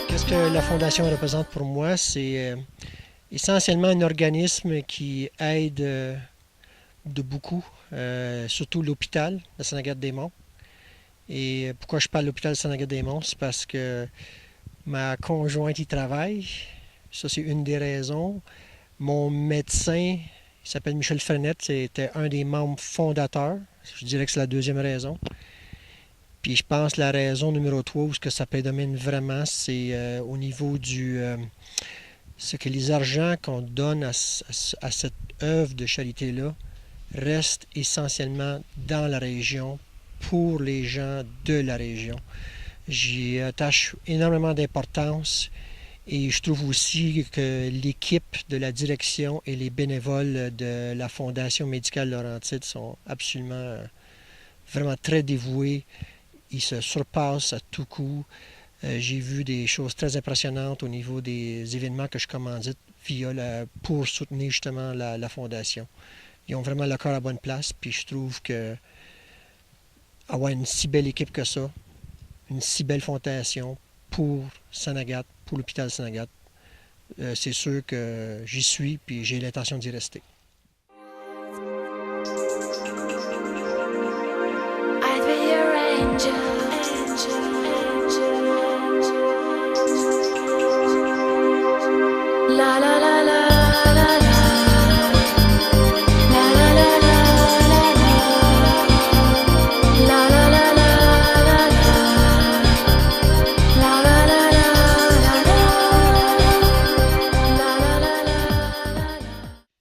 Qu'est-ce que la Fondation représente pour moi? C'est essentiellement un organisme qui aide de beaucoup, surtout l'hôpital de Saint-Agathe-des-Monts. Et pourquoi je parle de l'hôpital de Saint-Agathe-des-Monts? C'est parce que ma conjointe y travaille. Ça, c'est une des raisons. Mon médecin, il s'appelle Michel Frenette, c'était un des membres fondateurs. Je dirais que c'est la deuxième raison. Puis je pense que la raison numéro 3 où ce que ça prédomine vraiment, c'est au niveau c'est que les argents qu'on donne à cette œuvre de charité-là restent essentiellement dans la région pour les gens de la région. J'y attache énormément d'importance et je trouve aussi que l'équipe de la direction et les bénévoles de la Fondation médicale Laurentide sont absolument vraiment très dévoués. Ils se surpassent à tout coup. J'ai vu des choses très impressionnantes au niveau des événements que je commandite pour soutenir justement la Fondation. Ils ont vraiment le cœur à la bonne place, puis je trouve que avoir une si belle équipe que ça, une si belle fondation pour Saint-Agathe, pour l'hôpital Saint-Agathe, c'est sûr que j'y suis, puis j'ai l'intention d'y rester. I'd be your angel. La la la la la la. La la la la la la. La la la la la la. La la la la la la. La la la la.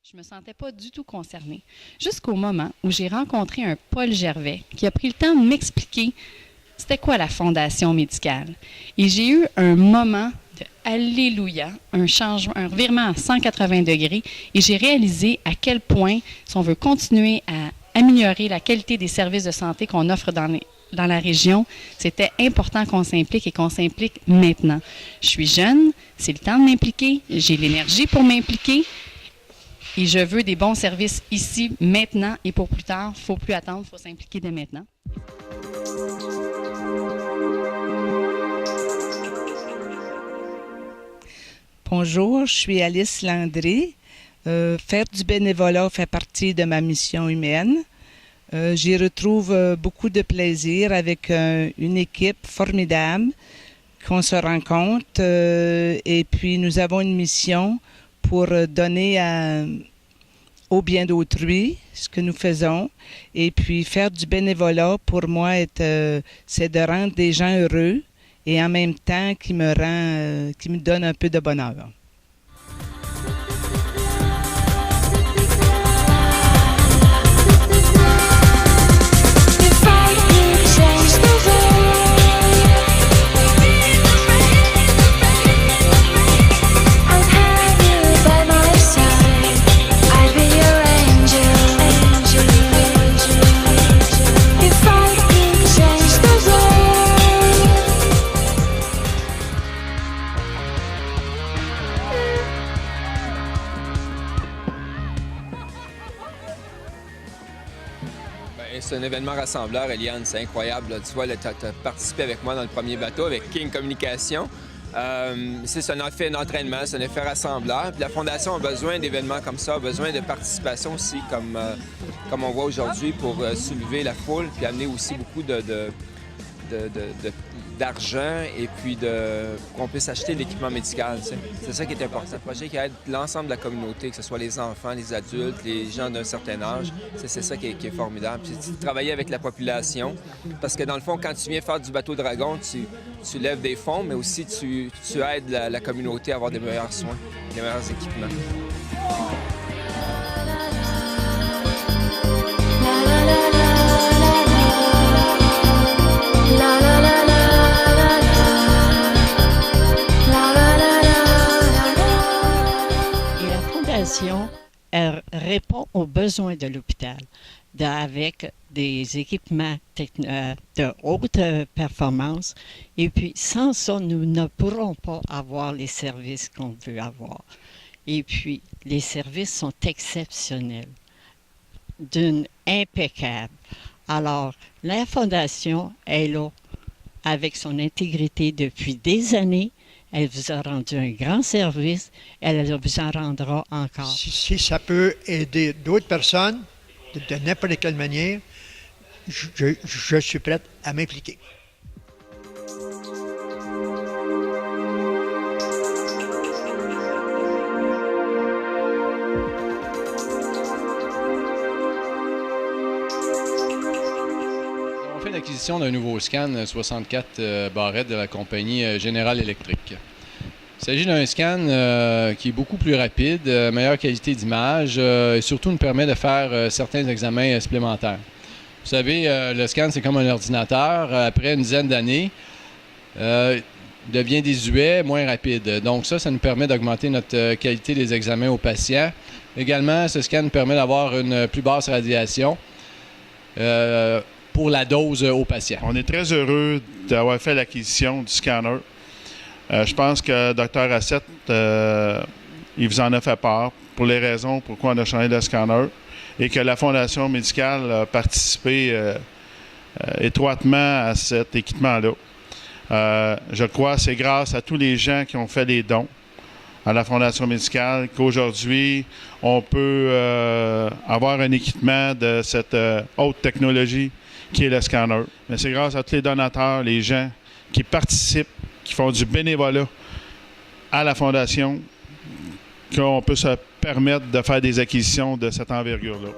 Je me sentais pas du tout concernée, jusqu'au moment où j'ai rencontré un Paul Gervais qui a pris le temps de m'expliquer c'était quoi la fondation médicale. Et j'ai eu un moment de alléluia, un changement, un revirement à 180 degrés, et j'ai réalisé à quel point, si on veut continuer à améliorer la qualité des services de santé qu'on offre dans la région, c'était important qu'on s'implique et qu'on s'implique maintenant. Je suis jeune, c'est le temps de m'impliquer, j'ai l'énergie pour m'impliquer, et je veux des bons services ici, maintenant, et pour plus tard. Il ne faut plus attendre, il faut s'impliquer dès maintenant. Bonjour, je suis Alice Landry. Faire du bénévolat fait partie de ma mission humaine. J'y retrouve beaucoup de plaisir avec une équipe formidable qu'on se rencontre et puis nous avons une mission pour donner au bien d'autrui ce que nous faisons et puis faire du bénévolat pour moi c'est de rendre des gens heureux et en même temps qui me donne un peu de bonheur. C'est un événement rassembleur, Eliane, c'est incroyable. Là. Tu vois, tu as participé avec moi dans le premier bateau avec King Communication. C'est un effet d'entraînement, c'est un effet rassembleur. Puis la Fondation a besoin d'événements comme ça, a besoin de participation aussi, comme on voit aujourd'hui, pour soulever la foule, puis amener aussi beaucoup d'argent et puis qu'on puisse acheter de l'équipement médical. Tu sais. C'est ça qui est important. Un projet qui aide l'ensemble de la communauté, que ce soit les enfants, les adultes, les gens d'un certain âge. C'est ça qui est formidable. Puis travailler avec la population, parce que dans le fond, quand tu viens faire du bateau dragon, tu lèves des fonds, mais aussi tu aides la communauté à avoir des meilleurs soins, des meilleurs équipements. Elle répond aux besoins de l'hôpital avec des équipements de haute performance. Et puis, sans ça, nous ne pourrons pas avoir les services qu'on veut avoir. Et puis, les services sont exceptionnels, d'une impeccable. Alors, la Fondation est là avec son intégrité depuis des années. Elle vous a rendu un grand service. Elle vous en rendra encore. Si ça peut aider d'autres personnes de n'importe quelle manière, je suis prête à m'impliquer. On fait l'acquisition d'un nouveau scan 64 barrettes de la compagnie General Electric. Il s'agit d'un scan qui est beaucoup plus rapide, meilleure qualité d'image et surtout nous permet de faire certains examens supplémentaires. Vous savez, le scan, c'est comme un ordinateur. Après une dizaine d'années, il devient désuet, moins rapide. Donc ça nous permet d'augmenter notre qualité des examens aux patients. Également, ce scan nous permet d'avoir une plus basse radiation pour la dose aux patients. On est très heureux d'avoir fait l'acquisition du scanner. Je pense que Dr. Assett, il vous en a fait part pour les raisons pourquoi on a changé de scanner et que la Fondation médicale a participé étroitement à cet équipement-là. Je crois que c'est grâce à tous les gens qui ont fait des dons à la Fondation médicale qu'aujourd'hui, on peut avoir un équipement de cette haute technologie qui est le scanner. Mais c'est grâce à tous les donateurs, les gens qui participent, qui font du bénévolat à la Fondation, qu'on peut se permettre de faire des acquisitions de cette envergure-là.